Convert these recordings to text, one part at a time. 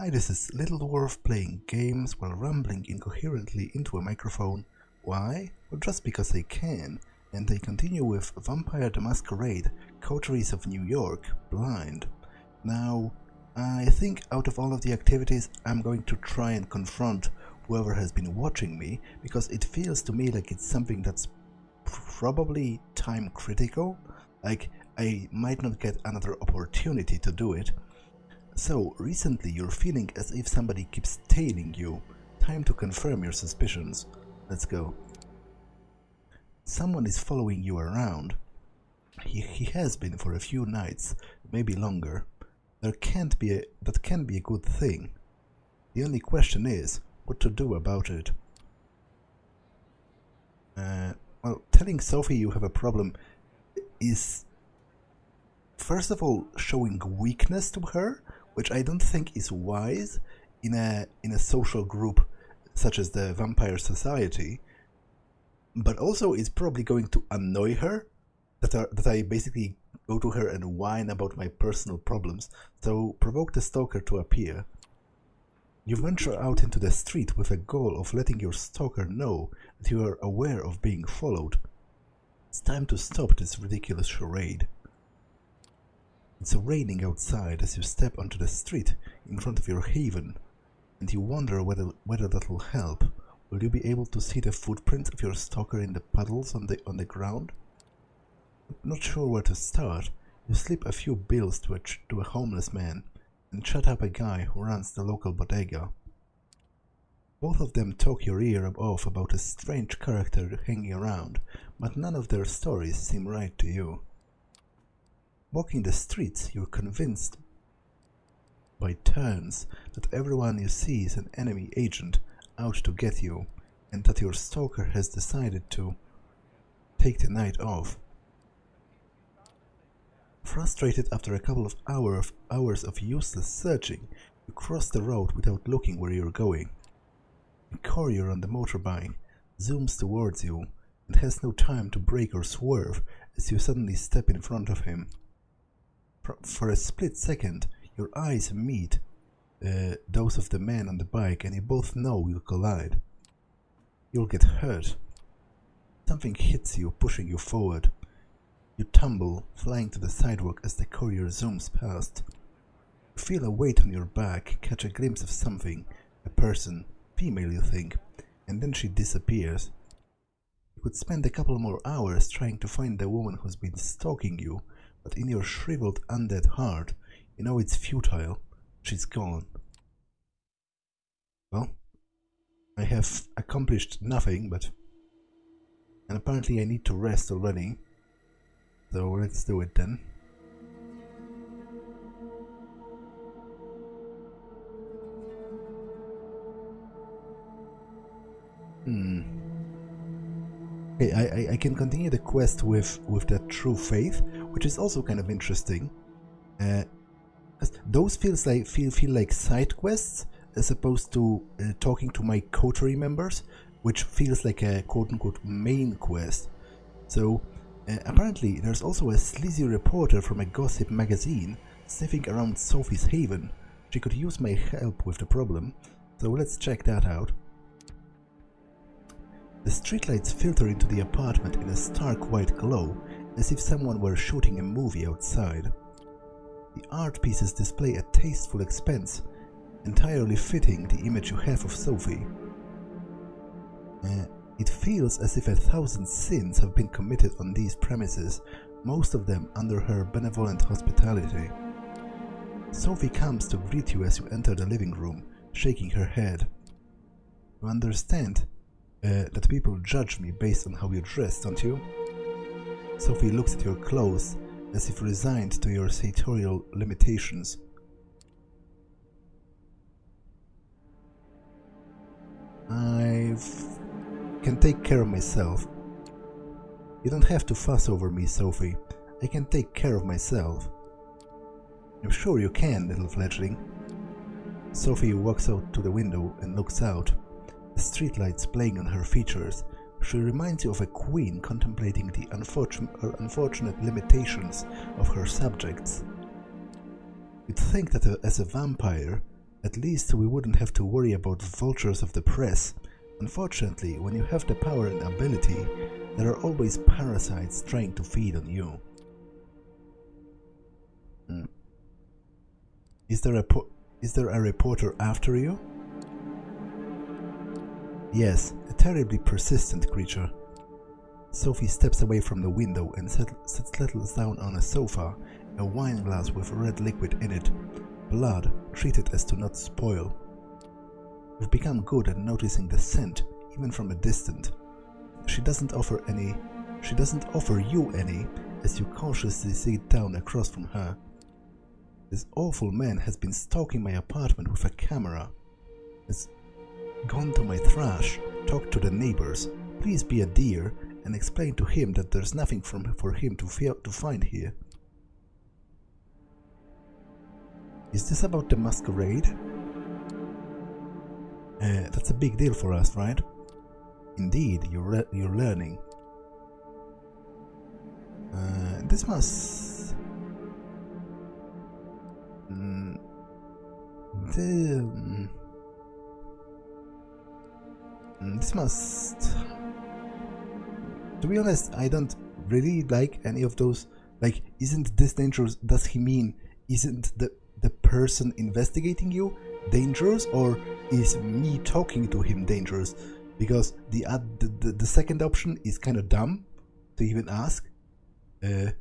Hi, this is Little Dwarf playing games while rambling incoherently into a microphone. Why? Well, just because I can, and I continue with Vampire the Masquerade, Coteries of New York, Blind. Now, I think out of all of the activities, I'm going to try and confront whoever has been watching me, because it feels to me like it's something that's probably time critical. Like, I might not get another opportunity to do it. So, recently you're feeling as if somebody keeps tailing you. Time to confirm your suspicions. Let's go. Someone is following you around. He has been for a few nights, maybe longer. That can't be a good thing. The only question is, what to do about it. Well, telling Sophie you have a problem is, first of all, showing weakness to her, which I don't think is wise in a social group such as the Vampire Society, but also it's probably going to annoy her that I basically go to her and whine about my personal problems, so provoke the stalker to appear. You venture out into the street with a goal of letting your stalker know that you are aware of being followed. It's time to stop this ridiculous charade. It's raining outside as you step onto the street in front of your haven, and you wonder whether that'll help. Will you be able to see the footprints of your stalker in the puddles on the ground? Not sure where to start, you slip a few bills to a homeless man and chat up a guy who runs the local bodega. Both of them talk your ear off about a strange character hanging around, but none of their stories seem right to you. Walking the streets, you're convinced by turns that everyone you see is an enemy agent out to get you, and that your stalker has decided to take the night off. Frustrated after a couple of hours of useless searching, you cross the road without looking where you're going. A courier on the motorbike zooms towards you and has no time to brake or swerve as you suddenly step in front of him. For a split second, your eyes meet those of the man on the bike, and you both know you'll collide. You'll get hurt. Something hits you, pushing you forward. You tumble, flying to the sidewalk as the courier zooms past. You feel a weight on your back, catch a glimpse of something, a person, female you think, and then she disappears. You could spend a couple more hours trying to find the woman who's been stalking you, but in your shriveled undead heart, you know it's futile. She's gone. Well, I have accomplished nothing, and apparently I need to rest already. So let's do it then. Okay, I can continue the quest with that true faith, which is also kind of interesting. Those feel like side quests as opposed to talking to my coterie members, which feels like a quote-unquote main quest. So apparently there's also a sleazy reporter from a gossip magazine sniffing around Sophie's haven. She could use my help with the problem, so let's check that out. The streetlights filter into the apartment in a stark white glow, as if someone were shooting a movie outside. The art pieces display a tasteful expense, entirely fitting the image you have of Sophie. It feels as if 1,000 sins have been committed on these premises, most of them under her benevolent hospitality. Sophie comes to greet you as you enter the living room, shaking her head. You understand that people judge me based on how you dress, don't you? Sophie looks at your clothes as if resigned to your sartorial limitations. I can take care of myself. You don't have to fuss over me, Sophie. I can take care of myself. I'm sure you can, little fledgling. Sophie walks out to the window and looks out. The streetlights playing on her features, she reminds you of a queen contemplating the unfortunate limitations of her subjects. You'd think that as a vampire, At least we wouldn't have to worry about vultures of the press. Unfortunately, when you have the power and ability, there are always parasites trying to feed on you. Is there a reporter after you? Yes, a terribly persistent creature. Sophie steps away from the window and settles down on a sofa, a wine glass with red liquid in it, blood treated as to not spoil. You've become good at noticing the scent, even from a distance. She doesn't offer you any, as you cautiously sit down across from her. This awful man has been stalking my apartment with a camera. Has gone to my thrash, talked to the neighbors. Please be a dear and explain to him that there's nothing for him to find here. Is this about the masquerade? That's a big deal for us, right? Indeed, you're learning. This must... This must... To be honest, I don't really like any of those. Like, isn't this dangerous? Does he mean, isn't the person investigating you dangerous, or is me talking to him dangerous? Because the second option is kind of dumb to even ask. But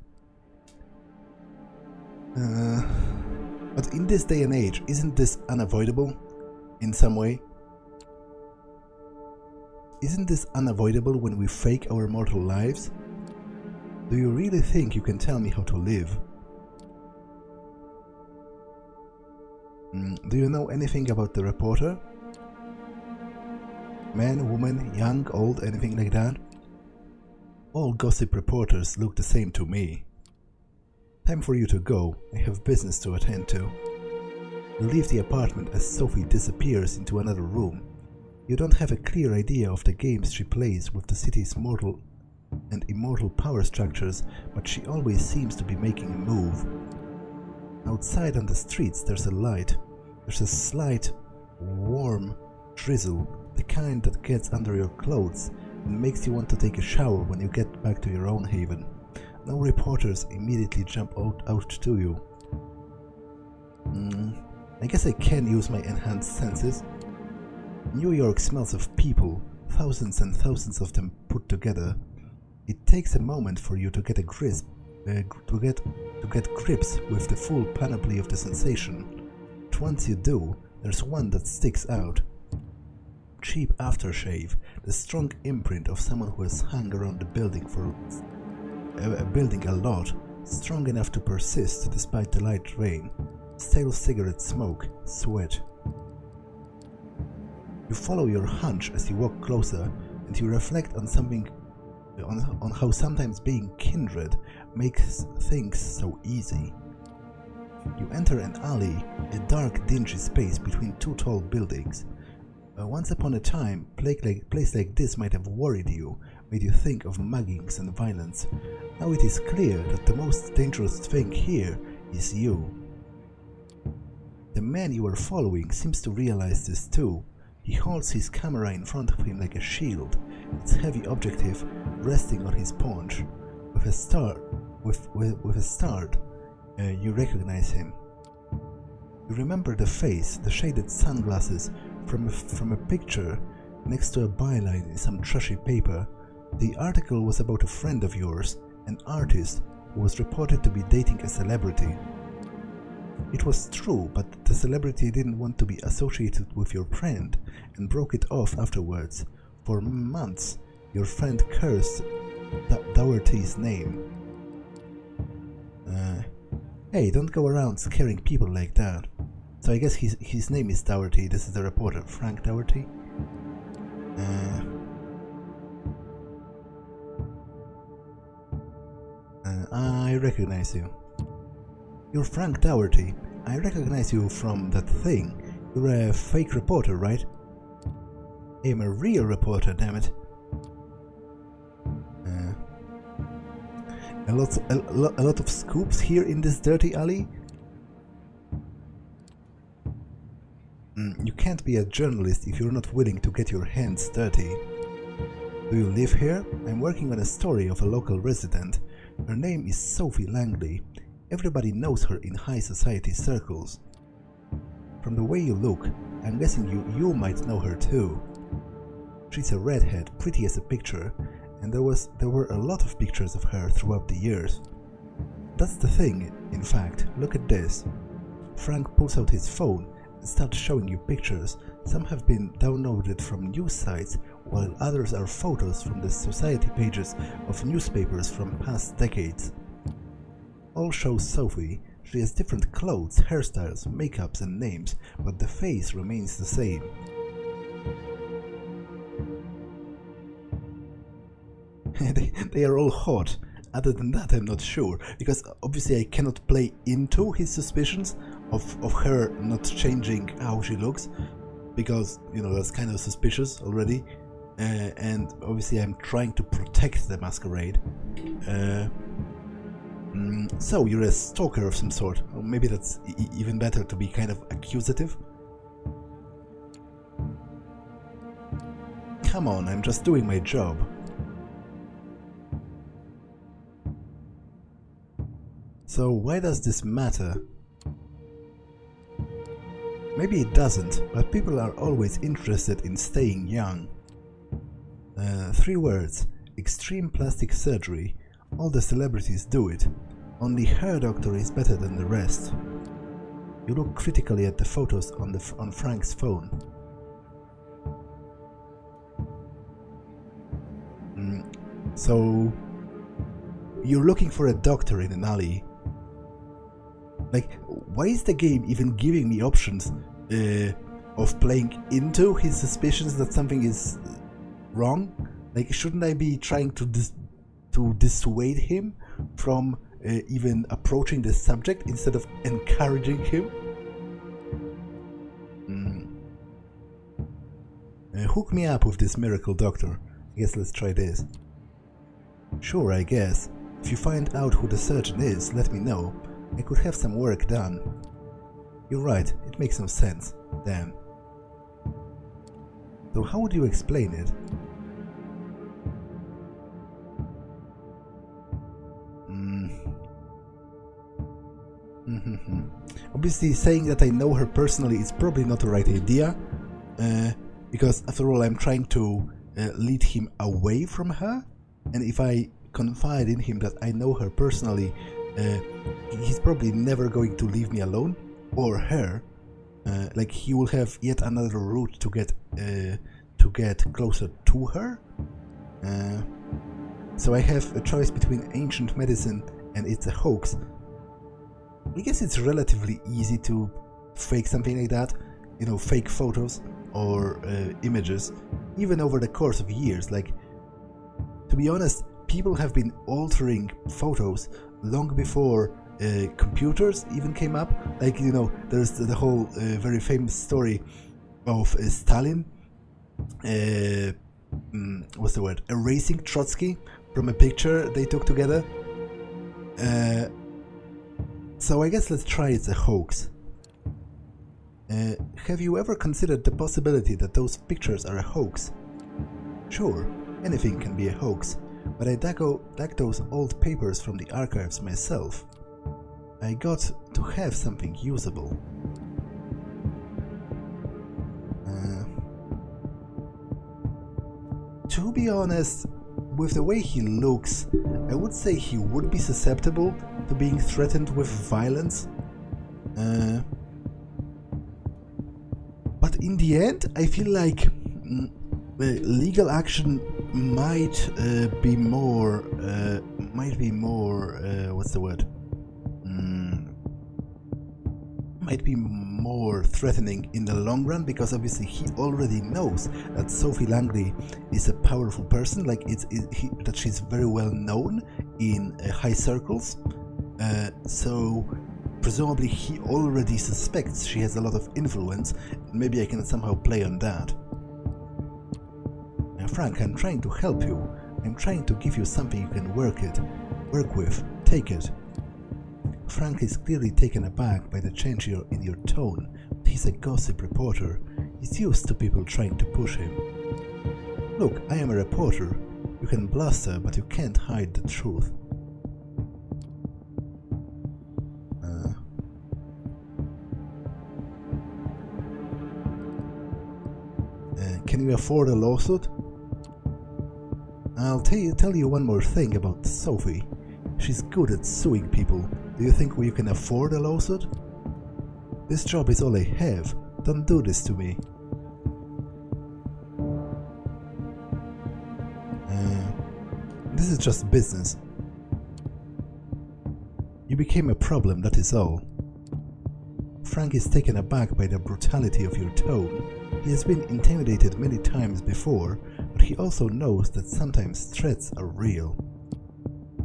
in this day and age, isn't this unavoidable in some way? Isn't this unavoidable when we fake our mortal lives? Do you really think you can tell me how to live? Do you know anything about the reporter? Man, woman, young, old, anything like that? All gossip reporters look the same to me. Time for you to go. I have business to attend to. You leave the apartment as Sophie disappears into another room. You don't have a clear idea of the games she plays with the city's mortal and immortal power structures, but she always seems to be making a move. Outside on the streets there's a light. There's a slight, warm drizzle, the kind that gets under your clothes and makes you want to take a shower when you get back to your own haven. No reporters immediately jump out to you. I guess I can use my enhanced senses. New York smells of people, thousands and thousands of them put together. It takes a moment for you to get grips with the full panoply of the sensation. But once you do, there's one that sticks out. Cheap aftershave, the strong imprint of someone who has hung around the building for a building a lot, strong enough to persist despite the light rain. Stale cigarette smoke, sweat. You follow your hunch as you walk closer, and you reflect on on how sometimes being kindred makes things so easy. You enter an alley, a dark, dingy space between two tall buildings. Once upon a time, a place like this might have worried you, made you think of muggings and violence. Now it is clear that the most dangerous thing here is you. The man you are following seems to realize this too. He holds his camera in front of him like a shield, its heavy objective resting on his paunch. With a start, you recognize him. You remember the face, the shaded sunglasses from a picture next to a byline in some trashy paper. The article was about a friend of yours, an artist who was reported to be dating a celebrity. It was true, but the celebrity didn't want to be associated with your friend and broke it off afterwards. For months, your friend cursed Dougherty's name. Hey, don't go around scaring people like that. So I guess his name is Dougherty. This is the reporter, Frank Dougherty. I recognize you. You're Frank Dougherty. I recognize you from that thing. You're a fake reporter, right? I am a real reporter, damn it. A lot of scoops here in this dirty alley? You can't be a journalist if you're not willing to get your hands dirty. Do you live here? I'm working on a story of a local resident. Her name is Sophie Langley. Everybody knows her in high society circles. From the way you look, I'm guessing you might know her too. She's a redhead, pretty as a picture, and there were a lot of pictures of her throughout the years. That's the thing, in fact. Look at this. Frank pulls out his phone and starts showing you pictures. Some have been downloaded from news sites, while others are photos from the society pages of newspapers from past decades. All show Sophie. She has different clothes, hairstyles, makeups and names, but the face remains the same. They are all hot. Other than that, I'm not sure, because obviously I cannot play into his suspicions of her not changing how she looks, because, you know, that's kind of suspicious already, and obviously I'm trying to protect the masquerade. So you're a stalker of some sort, or maybe that's even better, to be kind of accusative. Come on, I'm just doing my job. So why does this matter? Maybe it doesn't, but people are always interested in staying young. 3 words: extreme plastic surgery. All the celebrities do it. Only her doctor is better than the rest. You look critically at the photos on Frank's phone. So you're looking for a doctor in an alley. Like, why is the game even giving me options of playing into his suspicions that something is wrong? Like, shouldn't I be trying to dissuade him from even approaching the subject instead of encouraging him? Hook me up with this miracle doctor. I guess let's try this. Sure, I guess. If you find out who the surgeon is, let me know. I could have some work done. You're right, it makes no sense. Damn. So how would you explain it? Obviously, saying that I know her personally is probably not the right idea, because after all, I'm trying to lead him away from her, and if I confide in him that I know her personally, he's probably never going to leave me alone, or her. Like, he will have yet another route to get closer to her. So I have a choice between ancient medicine and it's a hoax. I guess it's relatively easy to fake something like that, you know, fake photos or images, even over the course of years. Like, to be honest, people have been altering photos long before computers even came up. Like, you know, there's the whole very famous story of Stalin, what's the word, erasing Trotsky from a picture they took together. So I guess let's try it's a hoax. Have you ever considered the possibility that those pictures are a hoax? Sure, anything can be a hoax, but I dug those old papers from the archives myself. I got to have something usable. To be honest, with the way he looks, I would say he would be susceptible to being threatened with violence. But in the end, I feel like legal action might be more, what's the word? Might be more threatening in the long run, because obviously he already knows that Sophie Langley is a powerful person, like that she's very well known in high circles. So presumably he already suspects she has a lot of influence, and maybe I can somehow play on that. Frank, I'm trying to help you. I'm trying to give you something you can work with. Take it. Frank is clearly taken aback by the change in your tone, but he's a gossip reporter. He's used to people trying to push him. Look, I am a reporter. You can bluster, but you can't hide the truth. Can you afford a lawsuit? I'll tell you one more thing about Sophie. She's good at suing people. Do you think you can afford a lawsuit? This job is all I have. Don't do this to me. This is just business. You became a problem, that is all. Frank is taken aback by the brutality of your tone. He has been intimidated many times before, but he also knows that sometimes threats are real.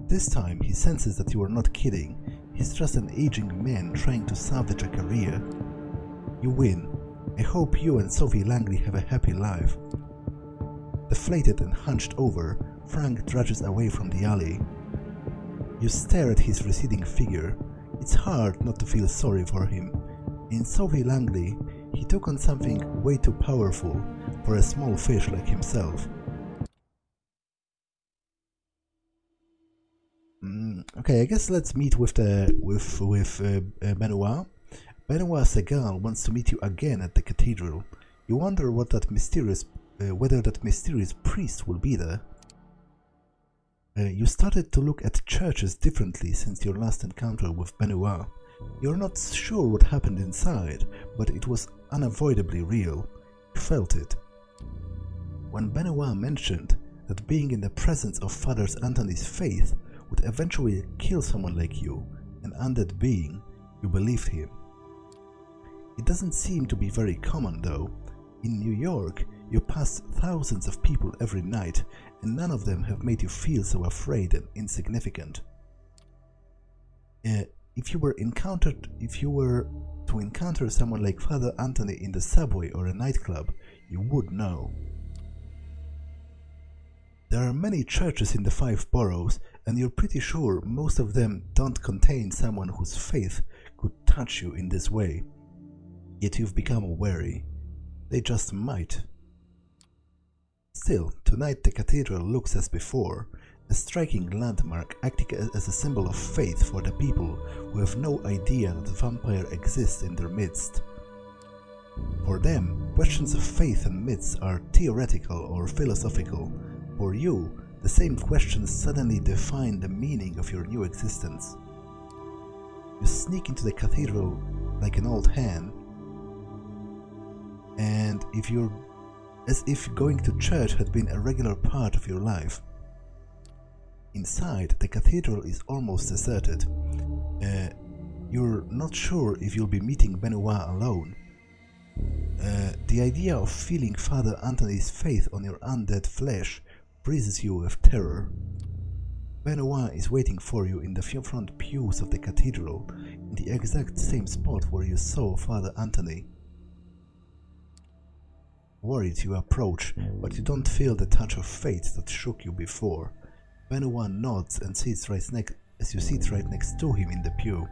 This time he senses that you are not kidding. He's just an aging man trying to salvage a career. You win. I hope you and Sophie Langley have a happy life. Deflated and hunched over, Frank trudges away from the alley. You stare at his receding figure. It's hard not to feel sorry for him. In Sophie Langley, he took on something way too powerful for a small fish like himself. Okay, I guess let's meet with Benoit. Benoit Segal wants to meet you again at the cathedral. You wonder what that whether that mysterious priest will be there. You started to look at churches differently since your last encounter with Benoit. You're not sure what happened inside, but it was unavoidably real. You felt it. When Benoit mentioned that being in the presence of Father Anthony's faith would eventually kill someone like you, an undead being, you believed him. It doesn't seem to be very common though. In New York, you pass thousands of people every night, and none of them have made you feel so afraid and insignificant. If you were to encounter someone like Father Anthony in the subway or a nightclub, you would know. There are many churches in the 5 boroughs, and you're pretty sure most of them don't contain someone whose faith could touch you in this way. Yet you've become wary. They just might. Still, tonight the cathedral looks as before, a striking landmark acting as a symbol of faith for the people who have no idea that the vampire exists in their midst. For them, questions of faith and myths are theoretical or philosophical. For you, the same questions suddenly define the meaning of your new existence. You sneak into the cathedral like an old hen, and as if going to church had been a regular part of your life. Inside, the cathedral is almost deserted. You're not sure if you'll be meeting Benoit alone. The idea of feeling Father Anthony's faith on your undead flesh freezes you with terror. Benoit is waiting for you in the front pews of the cathedral, in the exact same spot where you saw Father Anthony. Worried, you approach, but you don't feel the touch of fate that shook you before. Benoit nods and sits right next to him in the pew.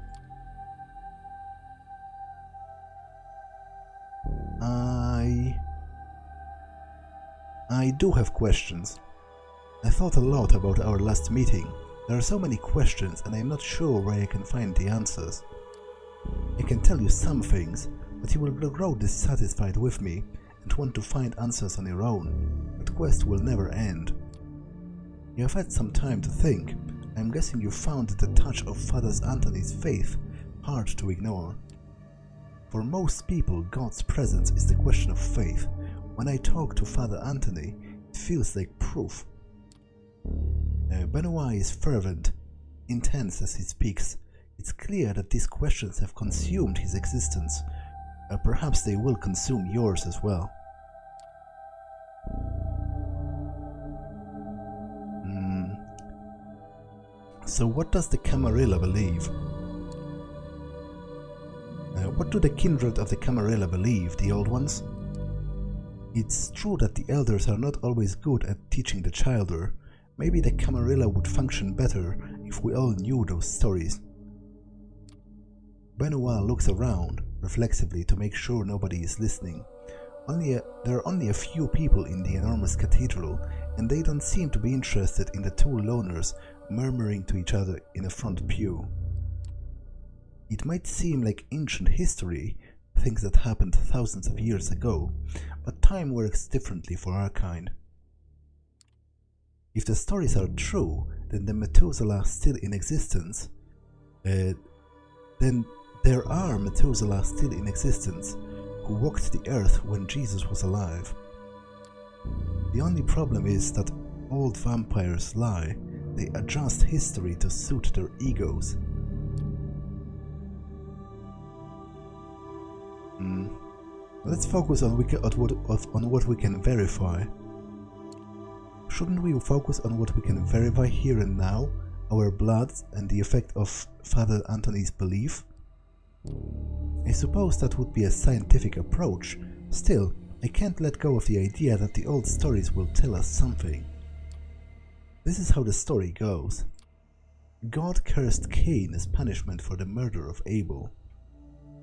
I do have questions. I thought a lot about our last meeting. There are so many questions and I'm not sure where I can find the answers. I can tell you some things, but you will grow dissatisfied with me and want to find answers on your own. That quest will never end. You have had some time to think. I'm guessing you found the touch of Father Anthony's faith hard to ignore. For most people, God's presence is the question of faith. When I talk to Father Anthony, it feels like proof. Benoit is fervent, intense as he speaks. It's clear that these questions have consumed his existence. Perhaps they will consume yours as well. So what does the Camarilla believe? What do the kindred of the Camarilla believe, the old ones? It's true that the elders are not always good at teaching the childer. Maybe the Camarilla would function better if we all knew those stories. Benoit looks around, reflexively to make sure nobody is listening. There are only a few people in the enormous cathedral, and they don't seem to be interested in the two loners murmuring to each other in a front pew. It might seem like ancient history, things that happened thousands of years ago, but time works differently for our kind. If the stories are true, then the Methuselah still in existence. Then there are Methuselah still in existence, who walked the earth when Jesus was alive. The only problem is that old vampires lie. They adjust history to suit their egos. Let's focus on what we can verify. Shouldn't we focus on what we can verify here and now, our blood and the effect of Father Anthony's belief? I suppose that would be a scientific approach. Still, I can't let go of the idea that the old stories will tell us something. This is how the story goes. God cursed Cain as punishment for the murder of Abel.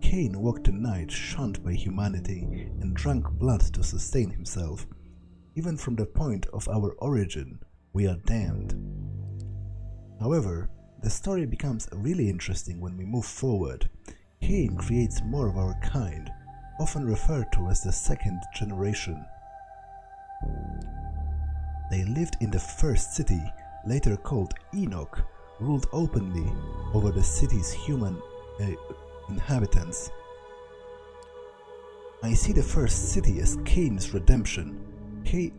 Cain walked the night shunned by humanity and drank blood to sustain himself. Even from the point of our origin, we are damned. However, the story becomes really interesting when we move forward. Cain creates more of our kind, often referred to as the second generation. They lived in the first city, later called Enoch, ruled openly over the city's human inhabitants. I see the first city as Cain's redemption.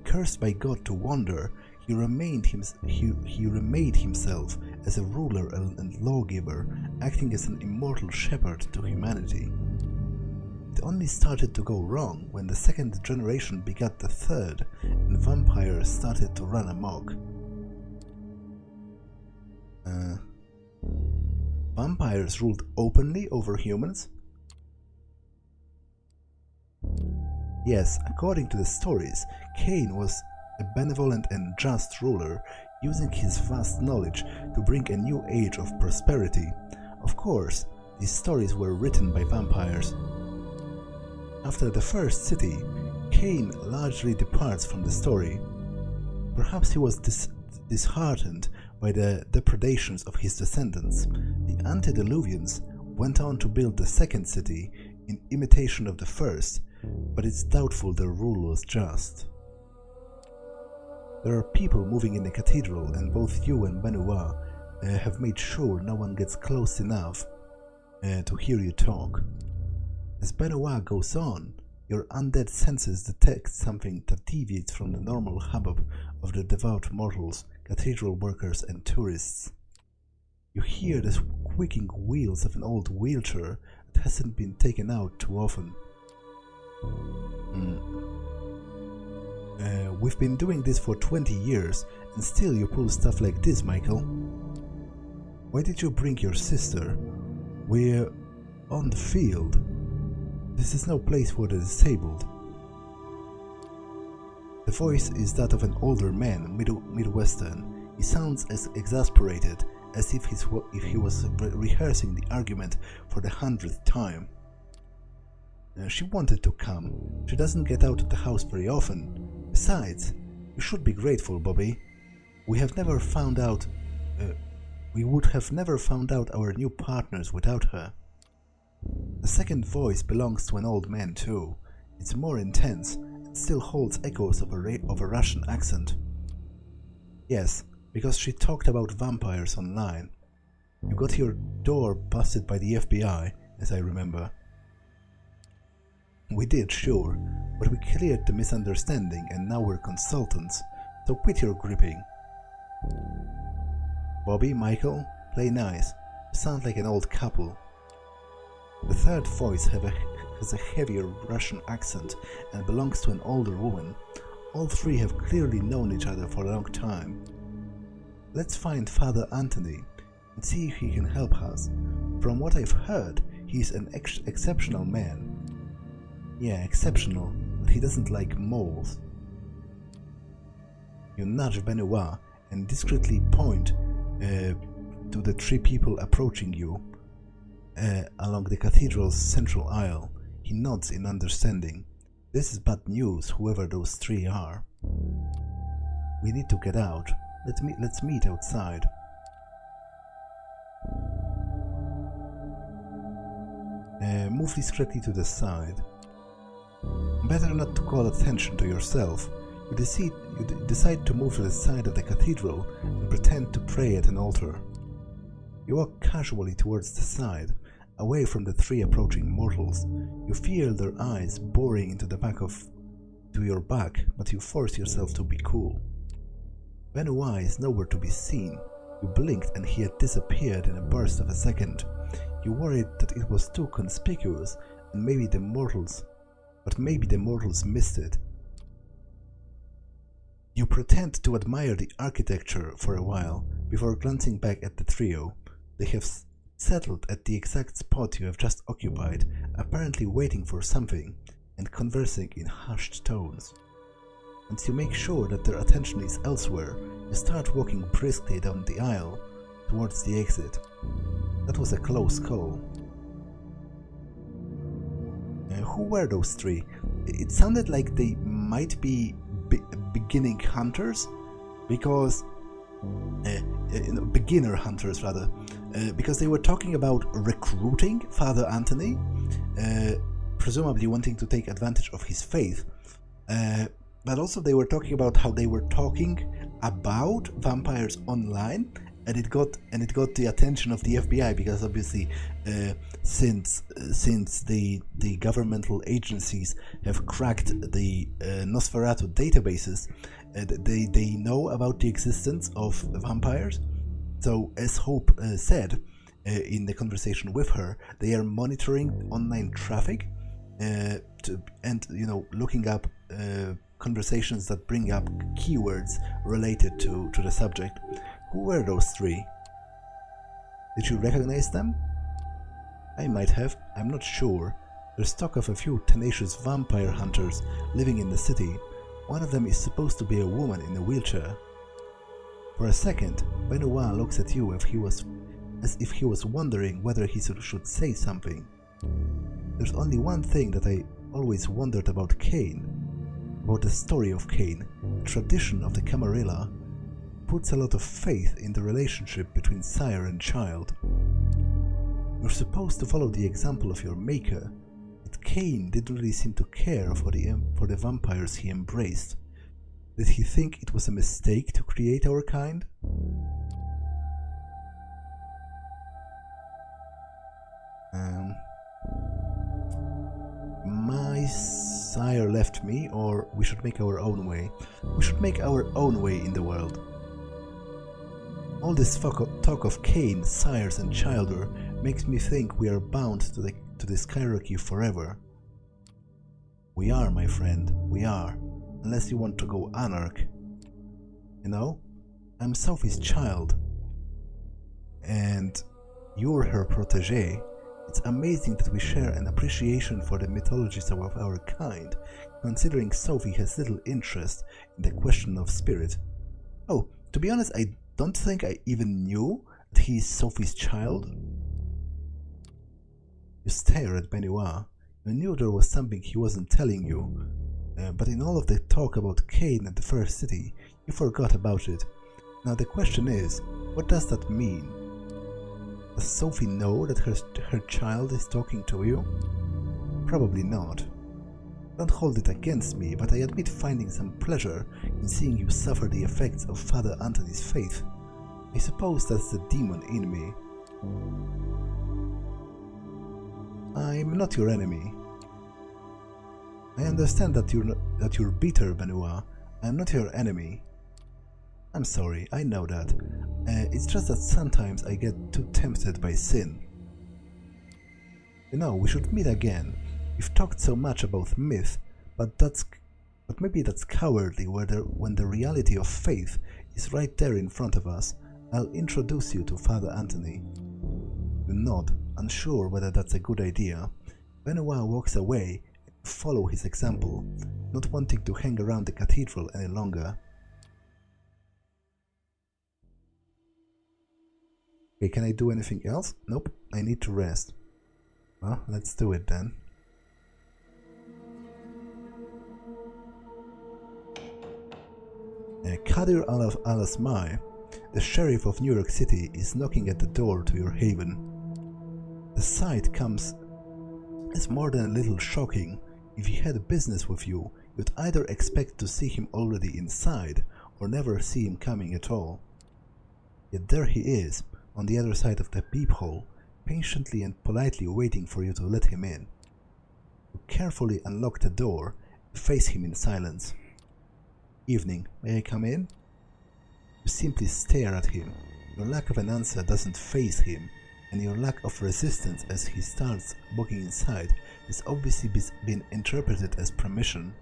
Cursed by God to wander, he remade himself as a ruler and lawgiver, acting as an immortal shepherd to humanity. It only started to go wrong when the second generation begat the third, and vampires started to run amok. Vampires ruled openly over humans? Yes, according to the stories, Cain was a benevolent and just ruler, using his vast knowledge to bring a new age of prosperity. Of course, these stories were written by vampires. After the first city, Cain largely departs from the story. Perhaps he was disheartened by the depredations of his descendants. The antediluvians went on to build the second city in imitation of the first, but it's doubtful their rule was just. There are people moving in the cathedral, and both you and Benoit have made sure no one gets close enough to hear you talk. As Benoit goes on, your undead senses detect something that deviates from the normal hubbub of the devout mortals, cathedral workers and tourists. You hear the squeaking wheels of an old wheelchair that hasn't been taken out too often. We've been doing this for 20 years, and still you pull stuff like this, Michael. Why did you bring your sister? We're on the field. This is no place for the disabled. The voice is that of an older man, Midwestern. He sounds as exasperated as if he was rehearsing the argument for the 100th time. She wanted to come. She doesn't get out of the house very often. Besides, you should be grateful, Bobby. We would have never found out our new partners without her. The second voice belongs to an old man too. It's more intense and still holds echoes of a Russian accent. Yes, because she talked about vampires online. You got your door busted by the FBI, as I remember. We did, sure, but we cleared the misunderstanding and now we're consultants, so quit your gripping. Bobby, Michael, play nice. You sound like an old couple. The third voice has a heavier Russian accent and belongs to an older woman. All three have clearly known each other for a long time. Let's find Father Anthony and see if he can help us. From what I've heard, he's an exceptional man. Yeah, exceptional, but he doesn't like moles. You nudge Benoit and discreetly point to the three people approaching you. along the cathedral's central aisle. He nods in understanding. This is bad news, whoever those three are. We need to get out. Let's meet outside. Move discreetly to the side. Better not to call attention to yourself. You decide to move to the side of the cathedral and pretend to pray at an altar. You walk casually towards the side, away from the three approaching mortals. You feel their eyes boring into your back, but you force yourself to be cool. Ventrue is nowhere to be seen. You blinked and he had disappeared in a burst of a second. You worried that it was too conspicuous, and maybe the mortals missed it. You pretend to admire the architecture for a while, before glancing back at the trio. They have settled at the exact spot you have just occupied, apparently waiting for something, and conversing in hushed tones. Once you make sure that their attention is elsewhere, you start walking briskly down the aisle, towards the exit. That was a close call. Who were those three? It sounded like they might be beginning hunters, because beginner hunters rather, because they were talking about recruiting Father Anthony, presumably wanting to take advantage of his faith, but also they were talking about how they were talking about vampires online, and it got the attention of the FBI, because obviously since the governmental agencies have cracked the Nosferatu databases, they know about the existence of vampires. So as Hope said in the conversation with her, they are monitoring online traffic and looking up conversations that bring up keywords related to the subject. Who were those three? Did you recognize them? I might have, I'm not sure. There's talk of a few tenacious vampire hunters living in the city. One of them is supposed to be a woman in a wheelchair. For a second, Ventrue looks at you as if he was wondering whether he should say something. There's only one thing that I always wondered about Cain, about the story of Cain. The tradition of the Camarilla puts a lot of faith in the relationship between sire and child. You're supposed to follow the example of your maker, but Cain didn't really seem to care for the vampires he embraced. Did he think it was a mistake to create our kind? My sire left me, or we should make our own way. We should make our own way in the world. All this talk of Cain, sires and childer makes me think we are bound to this hierarchy forever. We are, my friend, we are. Unless you want to go Anarch. You know, I'm Sophie's child. And you're her protégé. It's amazing that we share an appreciation for the mythologies of our kind, considering Sophie has little interest in the question of spirit. Oh, to be honest, I don't think I even knew that he is Sophie's child. You stare at Ventrue. You knew there was something he wasn't telling you, but in all of the talk about Cain and the First City, you forgot about it. Now the question is, what does that mean? Does Sophie know that her child is talking to you? Probably not. Don't hold it against me, but I admit finding some pleasure in seeing you suffer the effects of Father Anthony's faith. I suppose that's the demon in me. I'm not your enemy. I understand that you're bitter, Ventrue. I'm not your enemy. I'm sorry, I know that. It's just that sometimes I get too tempted by sin. You know, we should meet again. We've talked so much about myth, but maybe that's cowardly when the reality of faith is right there in front of us. I'll introduce you to Father Anthony. You nod, unsure whether that's a good idea. Ventrue walks away and follow his example, not wanting to hang around the cathedral any longer. Okay, can I do anything else? Nope, I need to rest. Well, let's do it then. Kadir al-Asmai, the sheriff of New York City, is knocking at the door to your haven. The sight comes as more than a little shocking. If he had business with you, you'd either expect to see him already inside, or never see him coming at all. Yet there he is, on the other side of the peephole, patiently and politely waiting for you to let him in. You carefully unlock the door and face him in silence. Evening, may I come in? You simply stare at him. Your lack of an answer doesn't faze him, and your lack of resistance as he starts walking inside has obviously been interpreted as permission.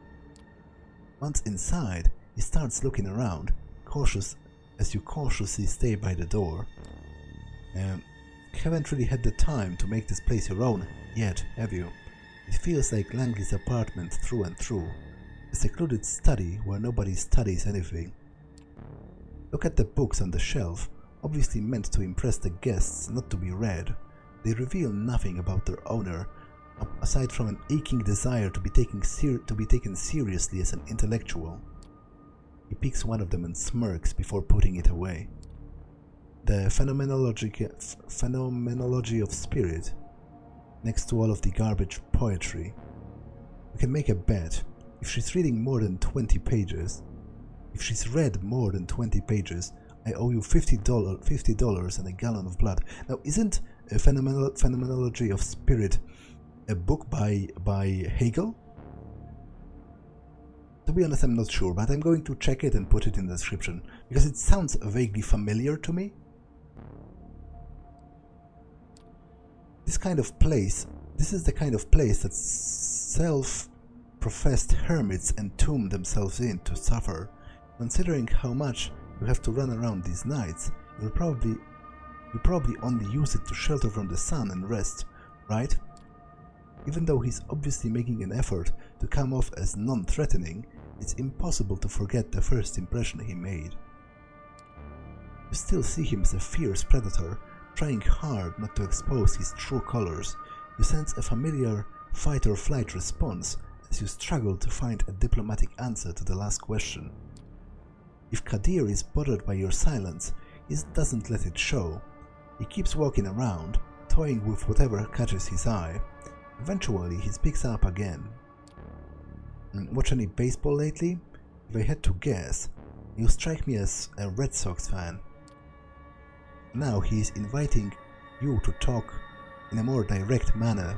Once inside, he starts looking around, cautious as you cautiously stay by the door. Haven't really had the time to make this place your own yet, have you? It feels like Langley's apartment through and through, a secluded study where nobody studies anything. Look at the books on the shelf, obviously meant to impress the guests, not to be read. They reveal nothing about their owner, aside from an aching desire to be taken seriously as an intellectual. He picks one of them and smirks before putting it away. The phenomenology of spirit, next to all of the garbage poetry. We can make a bet. If she's reading more than 20 pages, if she's read more than 20 pages, I owe you $50 and a gallon of blood. Now, isn't a phenomenology of spirit a book by Hegel? To be honest, I'm not sure, but I'm going to check it and put it in the description, because it sounds vaguely familiar to me. This is the kind of place that self-professed hermits entomb themselves in to suffer. Considering how much you have to run around these nights, you probably only use it to shelter from the sun and rest, right? Even though he's obviously making an effort to come off as non-threatening, it's impossible to forget the first impression he made. You still see him as a fierce predator, trying hard not to expose his true colors. You sense a familiar fight-or-flight response as you struggle to find a diplomatic answer to the last question. If Kadir is bothered by your silence, he doesn't let it show. He keeps walking around, toying with whatever catches his eye. Eventually, he speaks up again. Watch any baseball lately? If I had to guess, you strike me as a Red Sox fan. Now he is inviting you to talk in a more direct manner.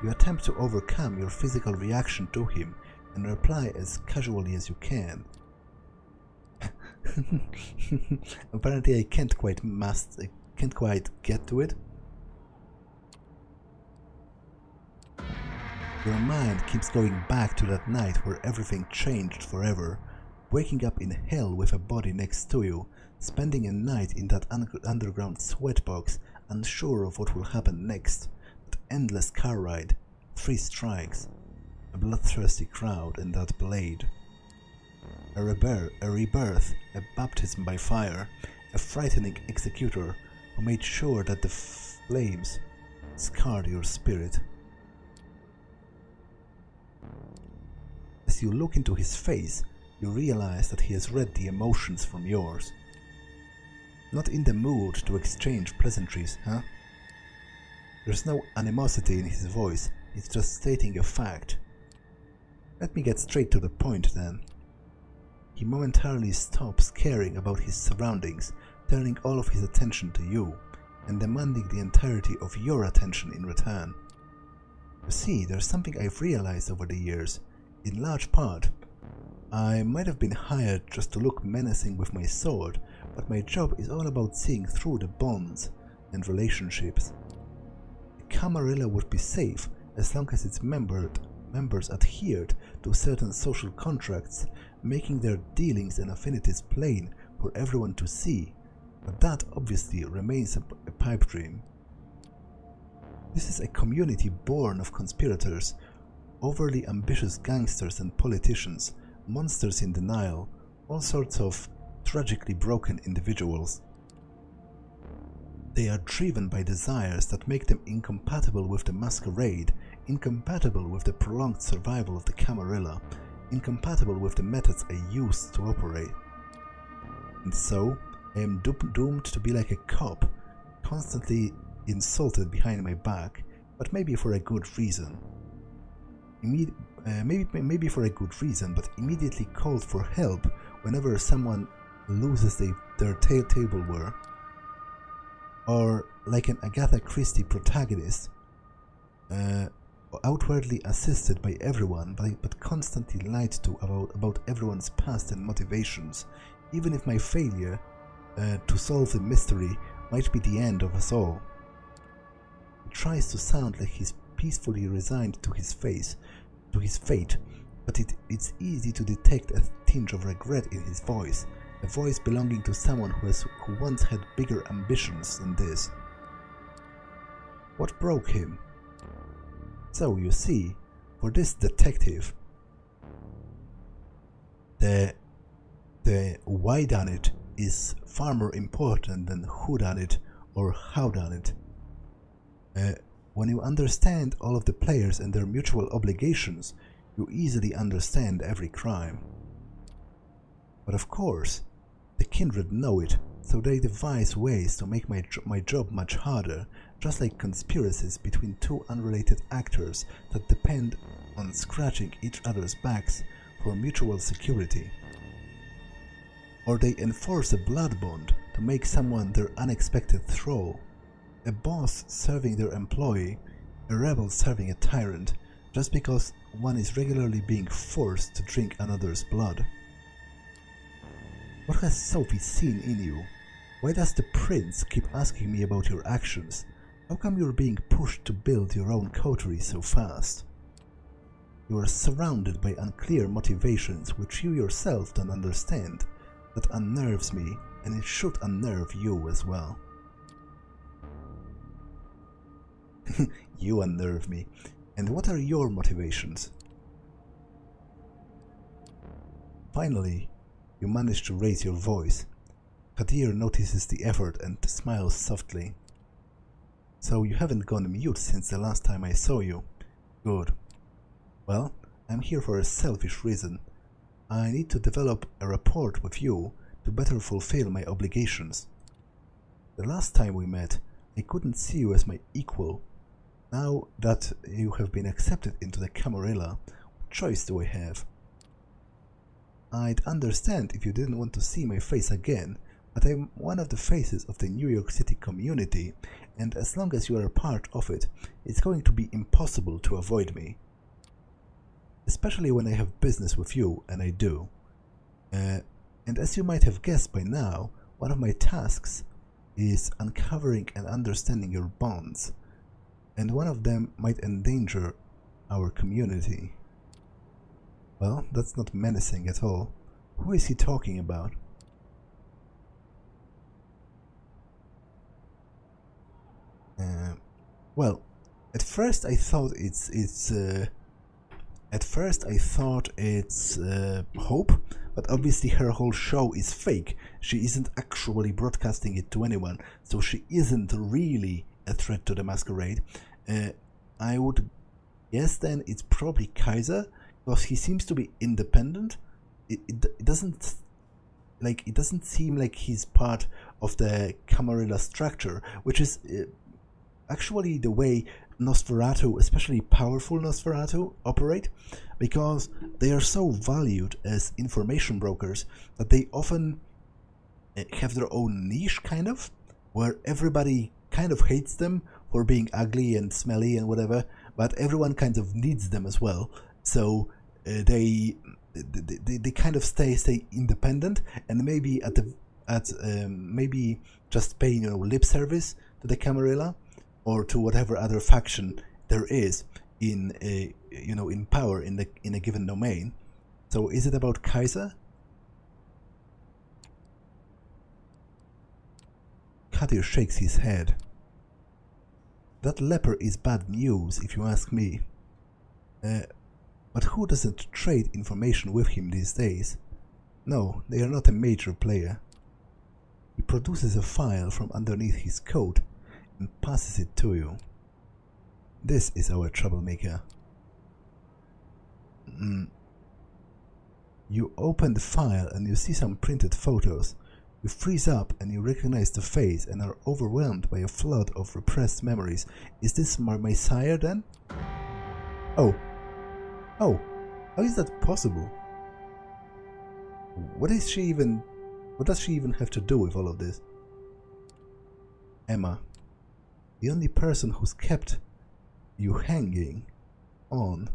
You attempt to overcome your physical reaction to him and reply as casually as you can. Apparently I can't quite get to it. Your mind keeps going back to that night where everything changed forever, waking up in hell with a body next to you, spending a night in that underground sweatbox, unsure of what will happen next, that endless car ride, 3 strikes, a bloodthirsty crowd and that blade. A rebirth, a baptism by fire, a frightening executor who made sure that the flames scarred your spirit. As you look into his face, you realize that he has read the emotions from yours. Not in the mood to exchange pleasantries, huh? There's no animosity in his voice, he's just stating a fact. Let me get straight to the point then. He momentarily stops caring about his surroundings, turning all of his attention to you, and demanding the entirety of your attention in return. You see, there's something I've realized over the years. In large part, I might have been hired just to look menacing with my sword, but my job is all about seeing through the bonds and relationships. The Camarilla would be safe as long as its members adhered to certain social contracts, making their dealings and affinities plain for everyone to see, but that obviously remains a pipe dream. This is a community born of conspirators, overly ambitious gangsters and politicians, monsters in denial, all sorts of tragically broken individuals. They are driven by desires that make them incompatible with the Masquerade, incompatible with the prolonged survival of the Camarilla, incompatible with the methods I used to operate. And so, I am doomed to be like a cop, constantly insulted behind my back, but maybe for a good reason. Maybe for a good reason, but immediately called for help whenever someone loses their tableware. Or like an Agatha Christie protagonist, outwardly assisted by everyone, but constantly lied to about everyone's past and motivations, even if my failure to solve the mystery might be the end of us all. He tries to sound like he's peacefully resigned to his fate, but it's easy to detect a tinge of regret in his voice, a voice belonging to someone who once had bigger ambitions than this. What broke him? So, you see, for this detective, the why done it is far more important than who done it or how done it. When you understand all of the players and their mutual obligations, you easily understand every crime. But of course, the kindred know it, so they devise ways to make my job much harder, just like conspiracies between two unrelated actors that depend on scratching each other's backs for mutual security. Or they enforce a blood bond to make someone their unexpected thrall. A boss serving their employee, a rebel serving a tyrant, just because one is regularly being forced to drink another's blood. What has Sophie seen in you? Why does the prince keep asking me about your actions? How come you're being pushed to build your own coterie so fast? You are surrounded by unclear motivations which you yourself don't understand. That unnerves me, and it should unnerve you as well. You unnerve me. And what are your motivations? Finally, you manage to raise your voice. Kadir notices the effort and smiles softly. So you haven't gone mute since the last time I saw you. Good. Well, I'm here for a selfish reason. I need to develop a rapport with you to better fulfill my obligations. The last time we met, I couldn't see you as my equal. Now that you have been accepted into the Camarilla, what choice do I have? I'd understand if you didn't want to see my face again, but I'm one of the faces of the New York City community, and as long as you are a part of it, it's going to be impossible to avoid me. Especially when I have business with you, and I do. And as you might have guessed by now, one of my tasks is uncovering and understanding your bonds, and one of them might endanger our community. Well, that's not menacing at all. Who is he talking about? Well, at first I thought it's Hope, but obviously her whole show is fake. She isn't actually broadcasting it to anyone, so she isn't really a threat to the Masquerade. I would guess then it's probably Kaiser, because he seems to be independent. It doesn't seem like he's part of the Camarilla structure, which is actually the way Nosferatu, especially powerful Nosferatu, operate, because they are so valued as information brokers that they often have their own niche, kind of, where everybody kind of hates them for being ugly and smelly and whatever, but everyone kind of needs them as well. So they kind of stay independent, and maybe maybe just pay lip service to the Camarilla, or to whatever other faction there is in in power in a given domain. So is it about Kaiser? Kadir shakes his head. That leper is bad news, if you ask me. But who doesn't trade information with him these days? No, they are not a major player. He produces a file from underneath his coat and passes it to you. This is our troublemaker. You open the file and you see some printed photos. You freeze up and you recognize the face and are overwhelmed by a flood of repressed memories. Is this my sire then? Oh, how is that possible? What does she even have to do with all of this? Emma, the only person who's kept you hanging on,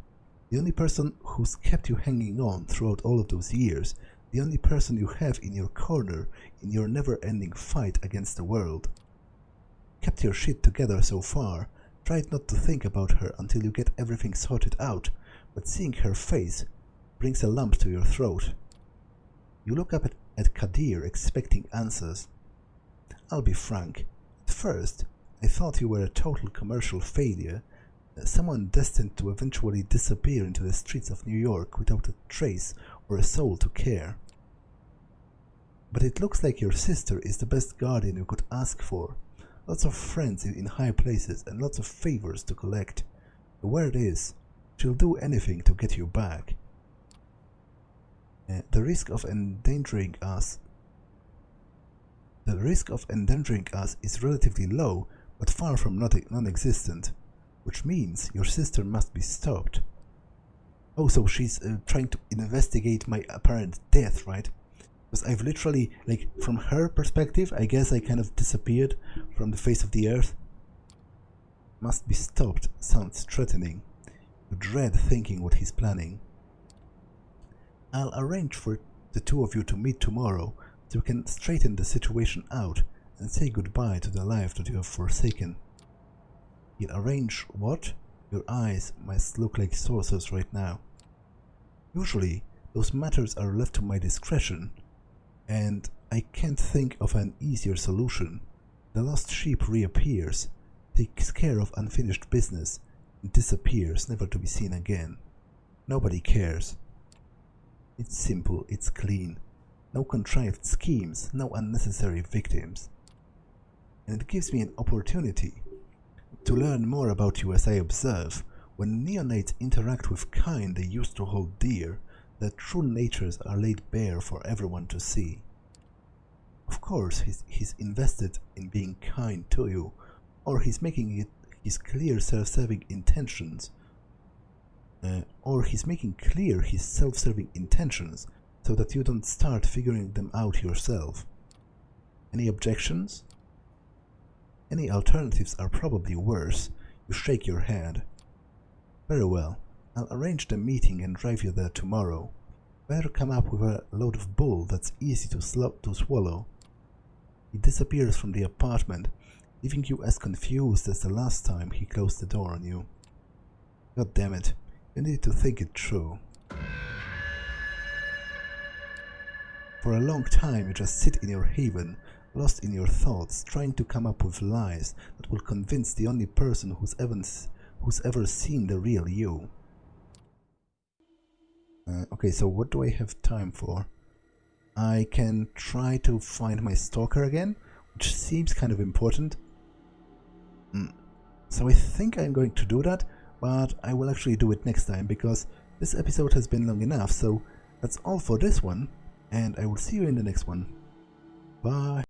throughout all of those years, the only person you have in your corner in your never-ending fight against the world. Kept your shit together so far, tried not to think about her until you get everything sorted out, but seeing her face brings a lump to your throat. You look up at Kadir expecting answers. I'll be frank, at first I thought you were a total commercial failure, someone destined to eventually disappear into the streets of New York without a trace or a soul to care. But it looks like your sister is the best guardian you could ask for. Lots of friends in high places and lots of favors to collect. The word is, she'll do anything to get you back. The risk of endangering us is relatively low, but far from non-existent, which means your sister must be stopped. Oh, so she's trying to investigate my apparent death, right? Because I've literally, like, from her perspective, I guess I kind of disappeared from the face of the earth. Must be stopped sounds threatening. You dread thinking what he's planning. I'll arrange for the two of you to meet tomorrow so you can straighten the situation out and say goodbye to the life that you have forsaken. He'll arrange what? Your eyes must look like saucers right now. Usually, those matters are left to my discretion, and I can't think of an easier solution. The lost sheep reappears, takes care of unfinished business, and disappears, never to be seen again. Nobody cares. It's simple, it's clean. No contrived schemes, no unnecessary victims. And it gives me an opportunity to learn more about you as I observe. When neonates interact with kind they used to hold dear, their true natures are laid bare for everyone to see. Of course, he's invested in being kind to you, or he's making it his clear self-serving intentions, so that you don't start figuring them out yourself. Any objections? Any alternatives are probably worse. You shake your head. Very well. I'll arrange the meeting and drive you there tomorrow. Better come up with a load of bull that's easy to swallow. He disappears from the apartment, leaving you as confused as the last time he closed the door on you. God damn it, you need to think it through. For a long time you just sit in your haven, lost in your thoughts, trying to come up with lies that will convince the only person who's ever seen the real you. Okay, so what do I have time for? I can try to find my stalker again, which seems kind of important. So I think I'm going to do that, but I will actually do it next time, because this episode has been long enough. So that's all for this one, and I will see you in the next one. Bye!